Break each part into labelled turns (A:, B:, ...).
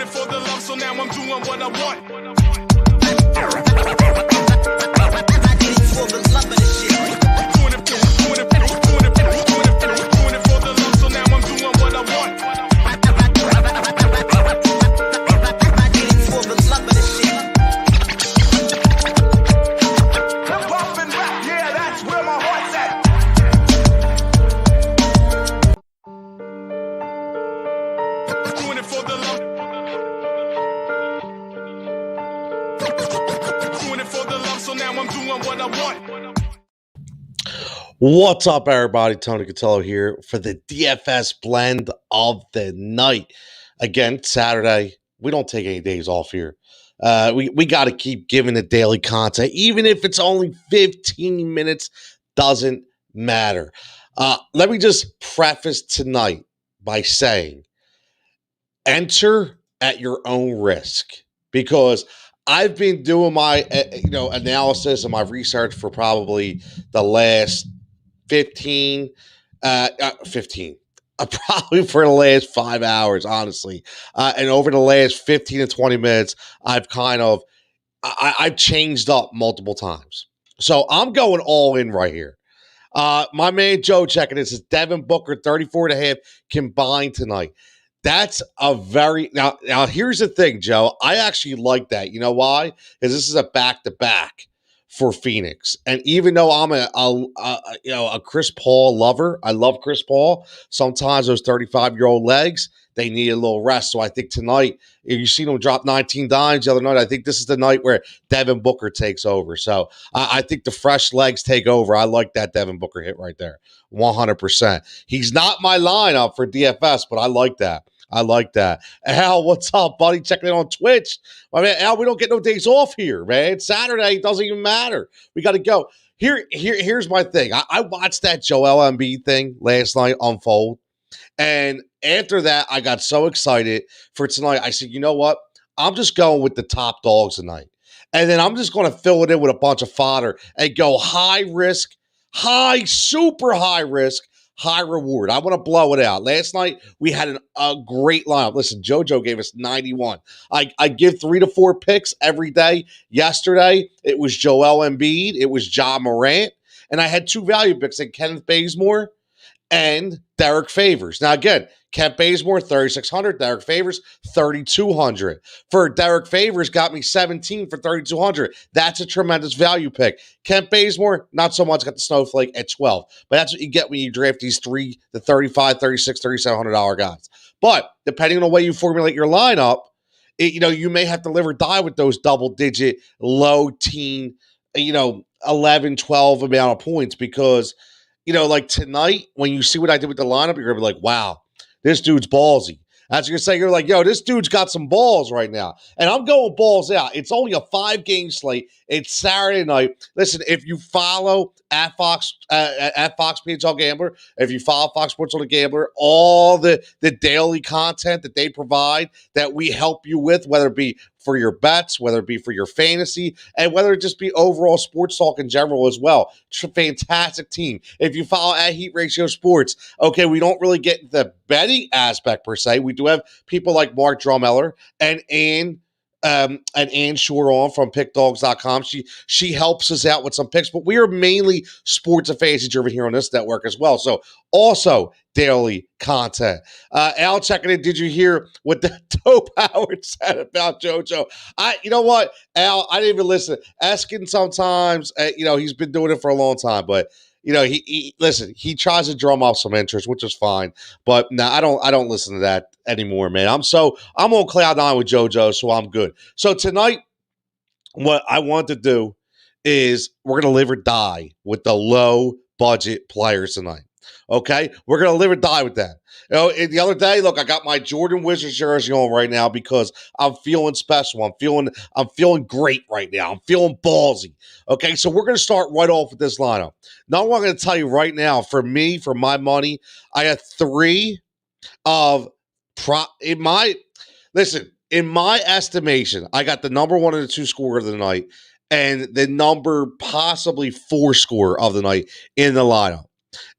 A: it for the love, so now I'm doing what I want.
B: I did it for the love of the shit.
A: Doing it for the love, so now I'm doing what I want.
B: I did it for the love of the shit.
A: Popping back, yeah, that's where my heart's at. Doing it for the love. Doing it for the love, so now I'm doing what I want.
C: What's up, everybody? Tony Cutillo here for the DFS blend of the night. Again, Saturday. We don't take any days off here. We got to keep giving the daily content, even if it's only 15 minutes. Doesn't matter. Let me just preface tonight by saying, enter at your own risk, because I've been doing my analysis and my research for probably the last 15, probably for the last 5 hours, honestly. And over the last 15 to 20 minutes, I've changed up multiple times. So I'm going all in right here. My man Joe checking this is Devin Booker, 34.5 combined tonight. That's a very now. Here's the thing, Joe. I actually like that. You know why? Because this is a back-to-back for Phoenix, and even though I'm a Chris Paul lover, I love Chris Paul. Sometimes those 35-year-old legs, they need a little rest. So I think tonight, if you seen him drop 19 dimes the other night, I think this is the night where Devin Booker takes over. So I think the fresh legs take over. I like that Devin Booker hit right there, 100%. He's not my lineup for DFS, but I like that. I like that. Al, what's up, buddy? Checking in on Twitch. My man, Al, we don't get no days off here, man. It's Saturday. It doesn't even matter. We got to go. Here's my thing. I watched that Joel Embiid thing last night unfold. And after that, I got so excited for tonight. I said, you know what? I'm just going with the top dogs tonight. And then I'm just going to fill it in with a bunch of fodder and go high risk, super high risk, high reward. I want to blow it out. Last night, we had a great lineup. Listen, JoJo gave us 91. I give 3 to 4 picks every day. Yesterday, it was Joel Embiid. It was Ja Morant. And I had 2 value picks in Kenneth Bazemore and Derek Favors. Now, again, Kent Bazemore, 3,600. Derek Favors, 3,200. For Derek Favors, got me 17 for 3,200. That's a tremendous value pick. Kent Bazemore, not so much, got the snowflake at 12. But that's what you get when you draft these 3 to 35, 36, $3,700 guys. But depending on the way you formulate your lineup, you may have to live or die with those double-digit, low-teen, 11, 12 amount of points, because like tonight, when you see what I did with the lineup, you're going to be like, wow, this dude's ballsy. That's what you're saying. You're like, yo, this dude's got some balls right now. And I'm going balls out. It's only a 5-game slate. It's Saturday night. Listen, if you follow at Fox PHL Gambler, if you follow Fox Sports on the Gambler, all the daily content that they provide that we help you with, whether it be for your bets, whether it be for your fantasy, and whether it just be overall sports talk in general as well. Fantastic team. If you follow at Heat Ratio Sports, okay, we don't really get the betting aspect per se. We do have people like Mark Drummeller and Ann Shore on from pickdogs.com. She helps us out with some picks, but we are mainly sports and fantasy driven here on this network as well. So also daily content. Al checking in. Did you hear what the dope Howard said about JoJo? You know what, Al, I didn't even listen. Asking sometimes, he's been doing it for a long time, but he tries to drum off some interest, which is fine. But no, I don't listen to that anymore, man. I'm on cloud 9 with JoJo, so I'm good. So tonight, what I want to do is we're gonna live or die with the low budget players tonight. Okay, we're gonna live or die with that. The other day, look, I got my Jordan Wizards jersey on right now because I'm feeling special. I'm feeling great right now. I'm feeling ballsy. Okay, so we're gonna start right off with this lineup. Now, what I'm gonna tell you right now, for my money, I have 3 of in my estimation, I got the number 1 and the 2 scorer of the night, and the number possibly 4 scorer of the night in the lineup.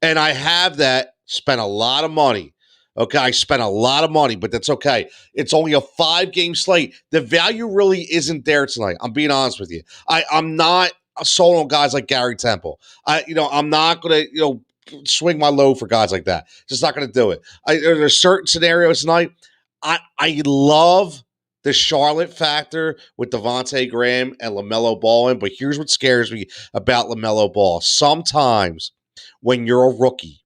C: And I have that, spent a lot of money, Okay, I spent a lot of money, but that's okay. It's only a 5-game slate. The value really isn't there tonight. I'm being honest with you. I'm not sold on guys like Gary Temple. I'm not going to, swing my load for guys like that. Just not going to do it. There's certain scenarios tonight. I love the Charlotte factor with Devontae Graham and LaMelo Ball in, but here's what scares me about LaMelo Ball. Sometimes when you're a rookie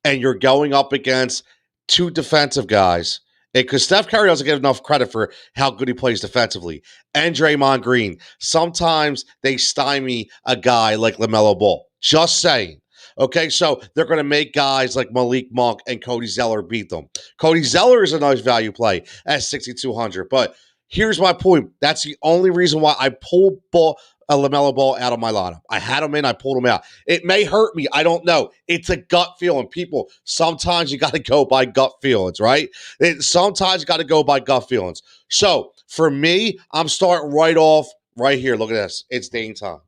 C: and you're going up against two defensive guys, because Steph Curry doesn't get enough credit for how good he plays defensively, and Draymond Green, sometimes they stymie a guy like LaMelo Ball. Just saying. Okay, so they're going to make guys like Malik Monk and Cody Zeller beat them. Cody Zeller is a nice value play at 6,200, but here's my point. That's the only reason why I pulled LaMelo Ball out of my lineup. I had him in, I pulled him out. It may hurt me. I don't know. It's a gut feeling. People, sometimes you got to go by gut feelings, right? Sometimes you got to go by gut feelings. So for me, I'm starting right off right here. Look at this. It's Dame time.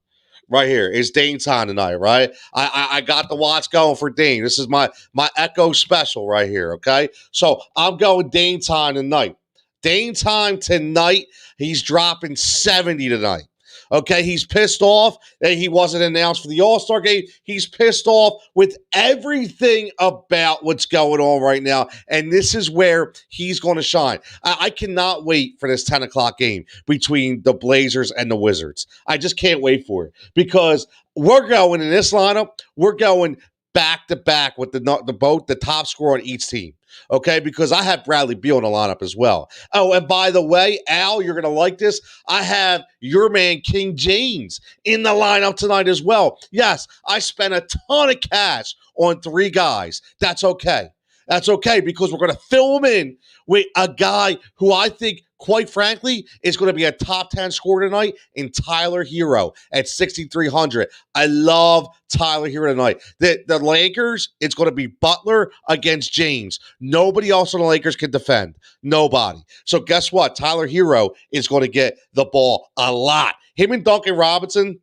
C: Right here. It's Dame time tonight, right? I got the watch going for Dame. This is my Echo special right here, okay? So I'm going Dame time tonight. Dame time tonight. He's dropping 70 tonight. Okay, he's pissed off that he wasn't announced for the All-Star game. He's pissed off with everything about what's going on right now, and this is where he's going to shine. I cannot wait for this 10 o'clock game between the Blazers and the Wizards. I just can't wait for it because we're going in this lineup, we're going back-to-back with the top scorer on each team. Okay, because I have Bradley Beal in the lineup as well. Oh, and by the way, Al, you're going to like this. I have your man, King James, in the lineup tonight as well. Yes, I spent a ton of cash on 3 guys. That's okay. That's okay because we're going to fill him in with a guy who I think, quite frankly, is going to be a top 10 scorer tonight in Tyler Hero at 6,300. I love Tyler Hero tonight. The Lakers, it's going to be Butler against James. Nobody else on the Lakers can defend. Nobody. So guess what? Tyler Hero is going to get the ball a lot. Him and Duncan Robinson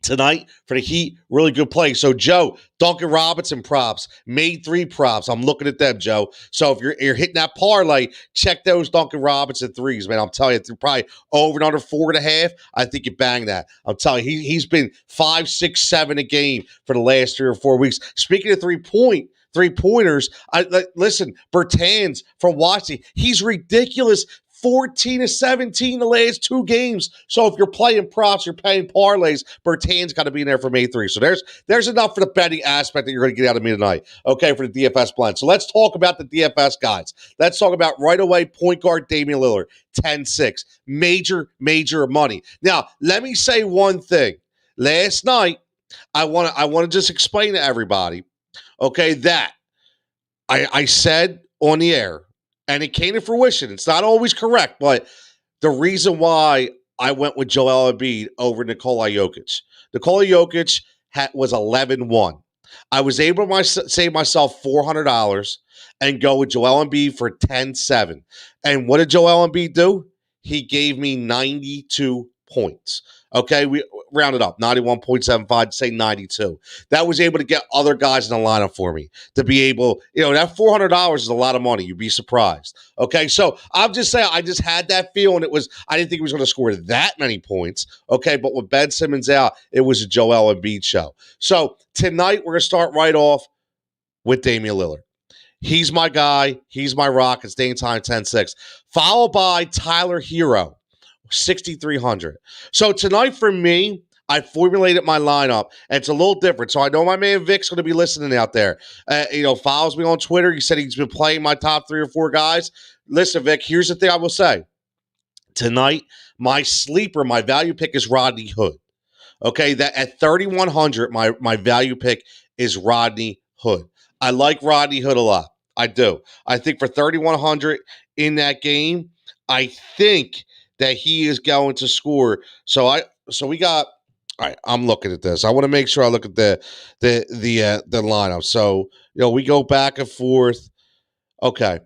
C: tonight for the Heat, really good play. So, Joe, Duncan Robinson props, made 3 props. I'm looking at them, Joe. So, if you're hitting that parlay, check those Duncan Robinson threes, man. I'm telling you, they're probably over and under 4.5. I think you bang that. I'm telling you, he's been 5, 6, 7 a game for the last 3 or 4 weeks. Speaking of three-pointers, listen, Bertans from Washington, he's ridiculous. 14 to 17 the last 2 games. So if you're playing props, you're paying parlays, Bertan's got to be in there for May 3. So there's enough for the betting aspect that you're going to get out of me tonight, okay, for the DFS blend. So let's talk about the DFS guys. Let's talk about right away point guard Damian Lillard, 10-6. Major money. Now, let me say one thing. Last night, I want to just explain to everybody, okay, that I said on the air, and it came to fruition. It's not always correct, but the reason why I went with Joel Embiid over Nikola Jokic. Nikola Jokic was 11-1. I was able to save myself $400 and go with Joel Embiid for 10-7. And what did Joel Embiid do? He gave me 92 points. Okay, we rounded up 91.75 to say 92. That was able to get other guys in the lineup for me to be able, that $400 is a lot of money. You'd be surprised. Okay, so I'm just saying, I just had that feeling. I didn't think he was going to score that many points. Okay, but with Ben Simmons out, it was a Joel Embiid show. So tonight we're going to start right off with Damian Lillard. He's my guy. He's my rock. It's Dame time 10-6. Followed by Tyler Hero. 6,300. So tonight for me, I formulated my lineup, and it's a little different. So I know my man Vic's going to be listening out there. Follows me on Twitter. He said he's been playing my top 3 or 4 guys. Listen, Vic, here's the thing I will say. Tonight, my sleeper, my value pick is Rodney Hood. Okay, that at 3,100, my value pick is Rodney Hood. I like Rodney Hood a lot. I do. I think for 3,100 in that game, I think that he is going to score. So we got. All right, I'm looking at this. I want to make sure I look at the lineup. So we go back and forth. Okay,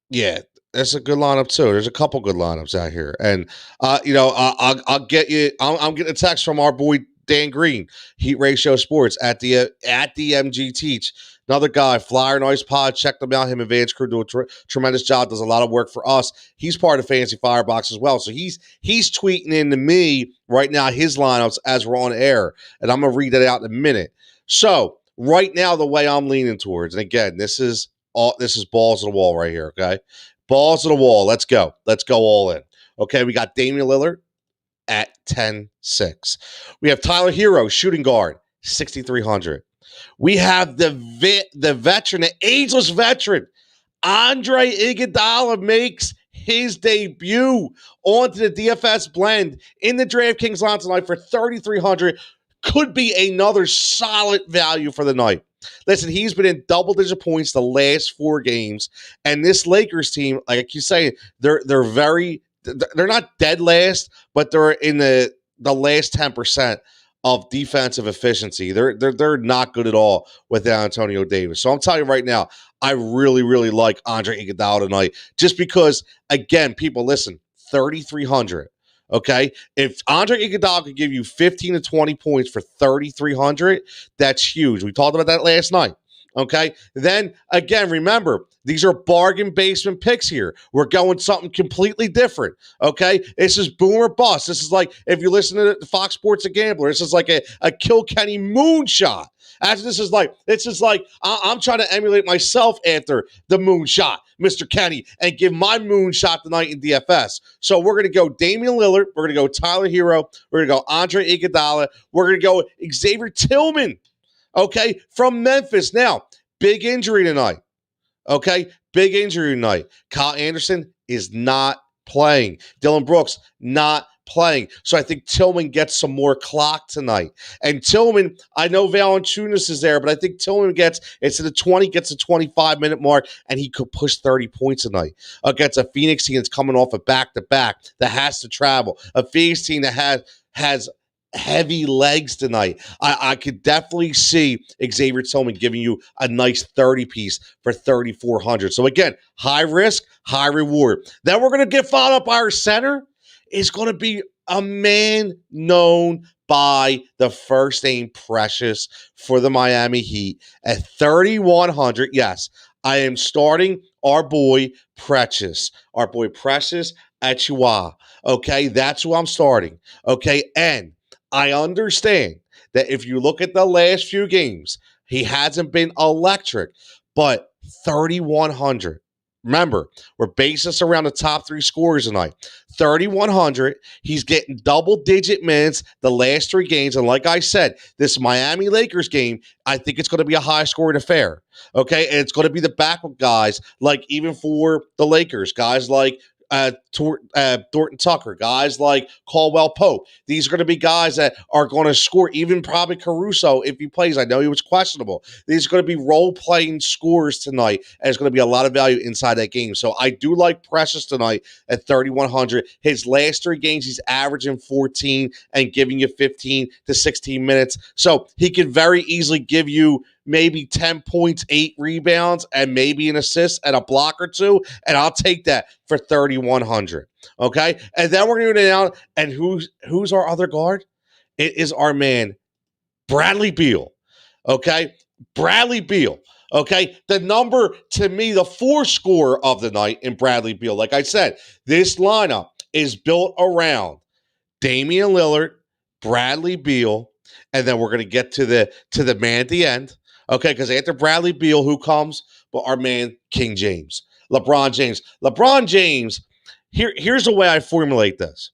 C: yeah, that's a good lineup too. There's a couple good lineups out here, and I'll get you. I'm getting a text from our boy Dan Green, Heat Ratio Sports at the MG Teach. Another guy, Flyer Nice Pod. Check them out. Him and Vance Crew do a tremendous job. Does a lot of work for us. He's part of Fantasy Firebox as well. So he's tweeting into me right now his lineups as we're on air, and I'm gonna read that out in a minute. So right now, the way I'm leaning towards, and again, this is balls to the wall right here. Okay, balls to the wall. Let's go. Let's go all in. Okay, we got Damian Lillard at 10-6. We have Tyler Hero, shooting guard, 6,300. We have the veteran, the ageless veteran, Andre Iguodala makes his debut onto the DFS blend in the Draftkings line tonight for 3,300. Could be another solid value for the night. Listen, he's been in double-digit points the last 4 games, and this Lakers team, like I keep saying, they're not dead last, but they're in the last 10% of defensive efficiency. They're not good at all without Antonio Davis. So I'm telling you right now, I really, really like Andre Iguodala tonight, just because, again, people, listen, 3,300. Okay, if Andre Iguodala could give you 15 to 20 points for 3,300, that's huge. We talked about that last night. Okay, then again, remember, these are bargain basement picks here. We're going something completely different. Okay, this is boom or bust. This is like, if you listen to Fox Sports A Gambler, this is like a Kilkenny moonshot. This is like I'm trying to emulate myself after the moonshot, Mr. Kenny, and give my moonshot tonight in DFS. So we're going to go Damian Lillard. We're going to go Tyler Hero. We're going to go Andre Iguodala. We're going to go Xavier Tillman, okay, from Memphis. Now, big injury tonight, okay? Big injury tonight. Kyle Anderson is not playing. Dylan Brooks not playing. So I think Tillman gets some more clock tonight. And Tillman, I know Valanciunas is there, but I think Tillman gets a 25-minute mark, and he could push 30 points tonight against a Phoenix team that's coming off a back-to-back that has to travel. A Phoenix team that has heavy legs tonight. I could definitely see Xavier Tillman giving you a nice 30-piece for 3,400. So again, high risk, high reward. Then we're going to get followed up by our center. Is going to be a man known by the first name Precious for the Miami Heat at 3,100. Yes, I am starting our boy Precious. Our boy Precious at Chihuahua. Okay, that's who I'm starting. Okay, and I understand that if you look at the last few games, he hasn't been electric, but 3,100. Remember, we're basing this around the top 3 scorers tonight. 3,100. He's getting double-digit minutes the last 3 games. And like I said, this Miami Lakers game, I think it's going to be a high-scoring affair. Okay? And it's going to be the backup guys, like even for the Lakers, guys like Thornton Tucker, guys like Caldwell Pope. These are going to be guys that are going to score, even probably Caruso if he plays. I know he was questionable. These are going to be role-playing scorers tonight, and there's going to be a lot of value inside that game. So I do like Precious tonight at 3,100. His last 3 games, he's averaging 14 and giving you 15 to 16 minutes. So he can very easily give you maybe 10 points, 8 rebounds, and maybe an assist and a block or 2, and I'll take that for 3,100. Okay? And then we're going to go down, and who's our other guard? It is our man, Bradley Beal. Okay? Bradley Beal. Okay? The number, to me, the 4 scorer of the night in Bradley Beal. Like I said, this lineup is built around Damian Lillard, Bradley Beal, and then we're going to get to the man at the end. Okay, because after Bradley Beal, who comes? But our man, King James. LeBron James. LeBron James, here's the way I formulate this.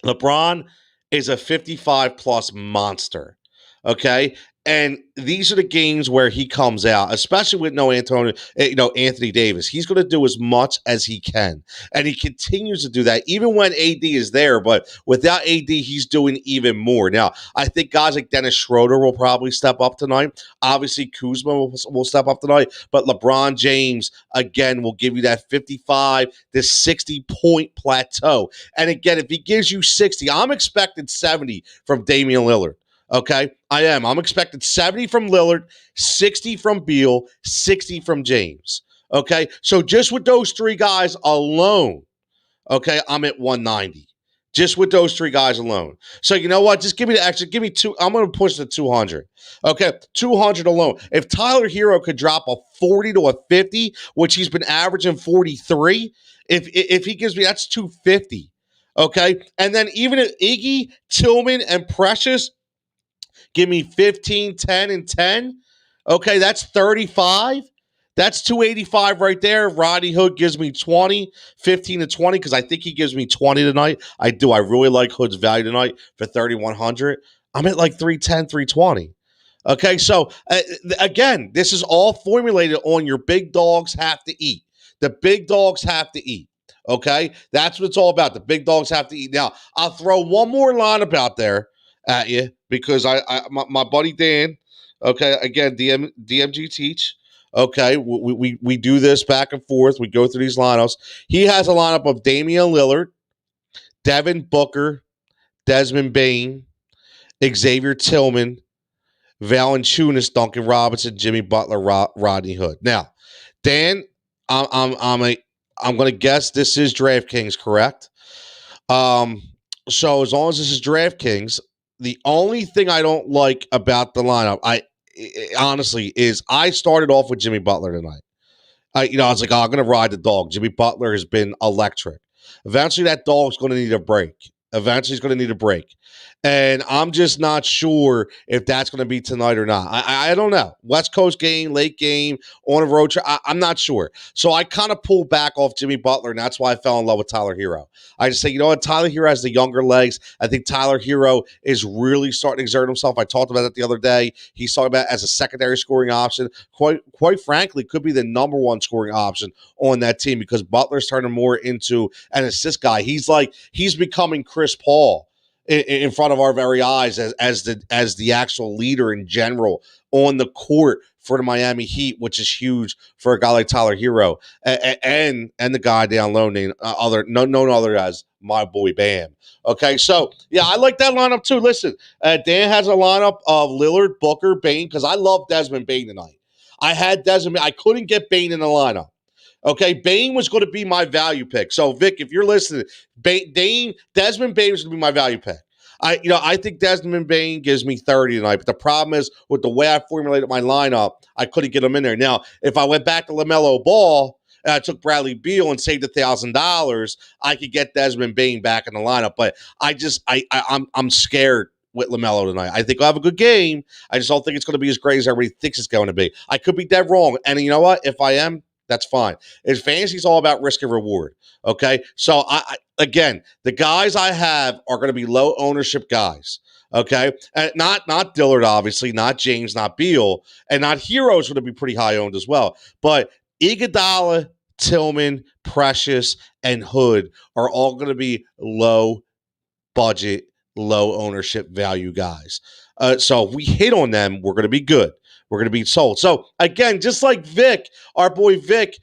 C: LeBron is a 55-plus monster. Okay? And these are the games where he comes out, especially with Anthony Davis. He's going to do as much as he can. And he continues to do that, even when AD is there. But without AD, he's doing even more. Now, I think guys like Dennis Schroeder will probably step up tonight. Obviously, Kuzma will step up tonight. But LeBron James, again, will give you that 55 to 60-point plateau. And again, if he gives you 60, I'm expecting 70 from Damian Lillard. Okay, I am. I'm expecting 70 from Lillard, 60 from Beal, 60 from James. Okay, so just with those 3 guys alone, okay, I'm at 190. just with those three guys alone. So you know what? Just give me the extra. Give me two. I'm going to push the 200. Okay, 200 alone. If Tyler Hero could drop a 40 to a 50, which he's been averaging 43, if he gives me, that's 250. Okay, and then even if Iggy, Tillman, and Precious give me 15, 10, and 10. Okay, that's 35. That's 285 right there. Rodney Hood gives me 20, 15 to 20, because I think he gives me 20 tonight. I do. I really like Hood's value tonight for 3,100. I'm at like 310, 320. Okay, so again, this is all formulated on your big dogs have to eat. The big dogs have to eat. Okay, that's what it's all about. The big dogs have to eat. Now, I'll throw one more lineup out there at you because my buddy Dan, okay, again, DMG Teach, okay, we do this back and forth. We go through these lineups. He has a lineup of Damian Lillard, Devin Booker, Desmond Bain, Xavier Tillman, Valanciunas, Duncan Robinson, Jimmy Butler, Rodney Hood. Now, Dan, I'm going to guess this is DraftKings, correct? So as long as this is DraftKings, the only thing I don't like about the lineup, honestly, is I started off with Jimmy Butler tonight. I was like, I'm going to ride the dog. Jimmy Butler has been electric. Eventually, that dog's going to need a break. Eventually, he's going to need a break. And I'm just not sure if that's going to be tonight or not. I don't know. West Coast game, late game, on a road trip. I'm not sure. So I kind of pulled back off Jimmy Butler, and that's why I fell in love with Tyler Hero. I just say, you know what? Tyler Hero has the younger legs. I think Tyler Hero is really starting to exert himself. I talked about that the other day. He's talking about it as a secondary scoring option. Quite frankly, could be the number one scoring option on that team because Butler's turning more into an assist guy. He's becoming Chris Paul in front of our very eyes as the actual leader in general on the court for the Miami Heat, which is huge for a guy like Tyler Hero and the guy down low named known other as my boy Bam. Okay, so yeah, I like that lineup too. Listen, Dan has a lineup of Lillard, Booker, Bain, because I love Desmond Bain tonight. I had Desmond. I couldn't get Bain in the lineup. Okay, Bain was going to be my value pick. So, Vic, if you're listening, Desmond Bain was going to be my value pick. I think Desmond Bain gives me 30 tonight, but the problem is with the way I formulated my lineup, I couldn't get him in there. Now, if I went back to LaMelo Ball and I took Bradley Beal and saved $1,000, I could get Desmond Bain back in the lineup. But I'm scared with LaMelo tonight. I think I'll have a good game. I just don't think it's going to be as great as everybody thinks it's going to be. I could be dead wrong. And you know what? If I am, that's fine. Fantasy is all about risk and reward. Okay. So again, the guys I have are going to be low ownership guys. Okay. And not Dillard, obviously, not James, not Beal, and not Heroes going to be pretty high owned as well. But Iguodala, Tillman, Precious, and Hood are all going to be low budget, low ownership value guys. So if we hit on them, we're going to be good. We're going to be sold. So, again, just like Vic, our boy Vic,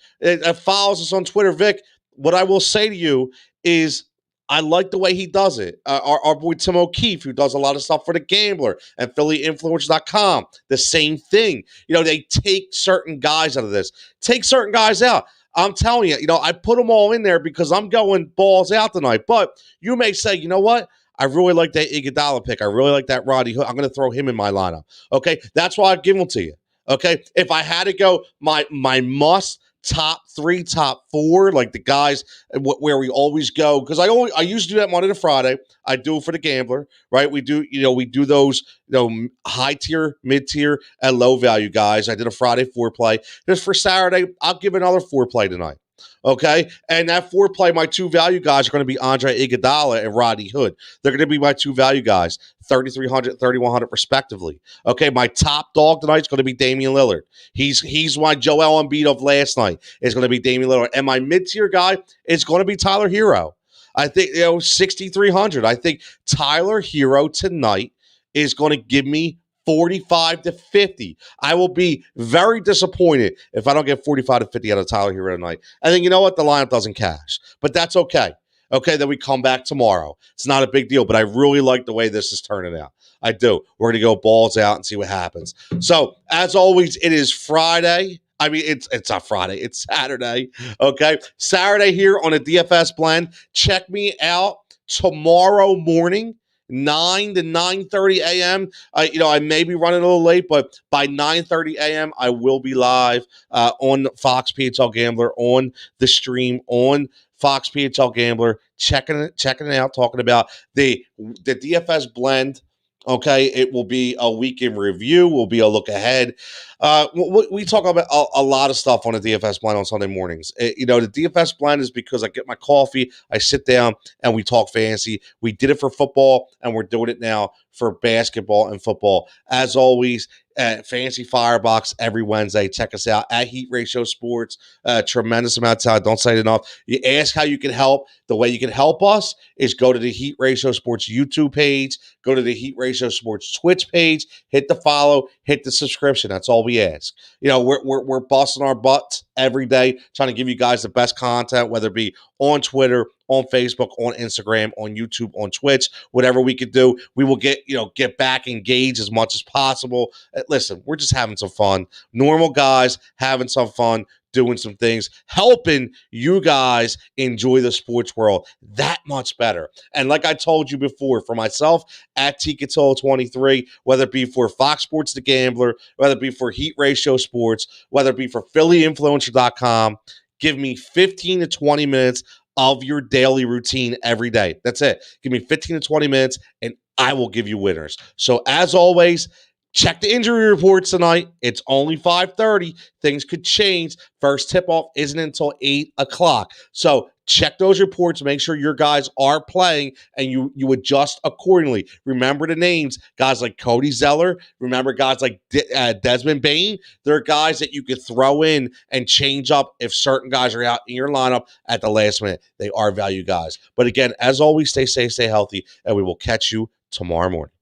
C: follows us on Twitter. Vic, what I will say to you is I like the way he does it. Our boy Tim O'Keefe, who does a lot of stuff for The Gambler and PhillyInfluence.com, the same thing. They take certain guys out of this. Take certain guys out. I'm telling you, I put them all in there because I'm going balls out tonight. But you may say, you know what? I really like that Iguodala pick. I really like that Roddy Hood. I'm going to throw him in my lineup. Okay, that's why I give him to you. Okay, if I had to go my must top 3, top 4, like the guys where we always go, because I used to do that Monday to Friday. I do it for The Gambler, right? We do those high tier, mid tier, and low value guys. I did a Friday 4-play. Just for Saturday, I'll give another 4-play tonight. Okay, and that 4-play, my 2 value guys are going to be Andre Iguodala and Rodney Hood. They're going to be my 2 value guys, 3,300, 3,100 respectively. Okay, my top dog tonight is going to be Damian Lillard. He's my Joel Embiid of last night. Is going to be Damian Lillard, and my mid-tier guy is going to be Tyler Hero. I think 6,300. I think Tyler Hero tonight is going to give me 45 to 50. I will be very disappointed if I don't get 45 to 50 out of Tyler Hero tonight. I think, you know what? The lineup doesn't cash, but that's okay. Okay, then we come back tomorrow. It's not a big deal, but I really like the way this is turning out. I do. We're going to go balls out and see what happens. So, as always, it is Friday. I mean, it's not Friday. It's Saturday. Okay, Saturday here on a DFS blend. Check me out tomorrow morning, 9 to 9:30 a.m. I may be running a little late, but by 9:30 a.m. I will be live on Fox PHL Gambler, on the stream, on Fox PHL Gambler, checking it out, talking about the DFS blend. Okay, it will be a week in review. Will be a look ahead. We talk about a lot of stuff on the DFS blend on Sunday mornings. The DFS blend is because I get my coffee, I sit down, and we talk fantasy. We did it for football, and we're doing it now for basketball and football. As always, Fantasy Firebox every Wednesday. Check us out at Heat Ratio Sports. Tremendous amount of time. Don't say it enough. You ask how you can help. The way you can help us is go to the Heat Ratio Sports YouTube page, go to the Heat Ratio Sports Twitch page, hit the follow, hit the subscription. That's all we ask. We're busting our butts every day, trying to give you guys the best content, whether it be on Twitter, on Facebook, on Instagram, on YouTube, on Twitch, whatever we could do. We will get back engaged as much as possible. Listen, we're just having some fun. Normal guys having some fun, doing some things, helping you guys enjoy the sports world that much better. And like I told you before, for myself at Cutillo 23, whether it be for Fox Sports The Gambler, whether it be for Heat Ratio Sports, whether it be for PhillyInfluencer.com, give me 15 to 20 minutes of your daily routine every day. That's it. Give me 15 to 20 minutes and I will give you winners. So as always, check the injury reports tonight. It's only 5:30. Things could change. First tip-off isn't until 8 o'clock. So check those reports. Make sure your guys are playing and you adjust accordingly. Remember the names. Guys like Cody Zeller. Remember guys like Desmond Bain. They're guys that you could throw in and change up if certain guys are out in your lineup at the last minute. They are value guys. But again, as always, stay safe, stay healthy, and we will catch you tomorrow morning.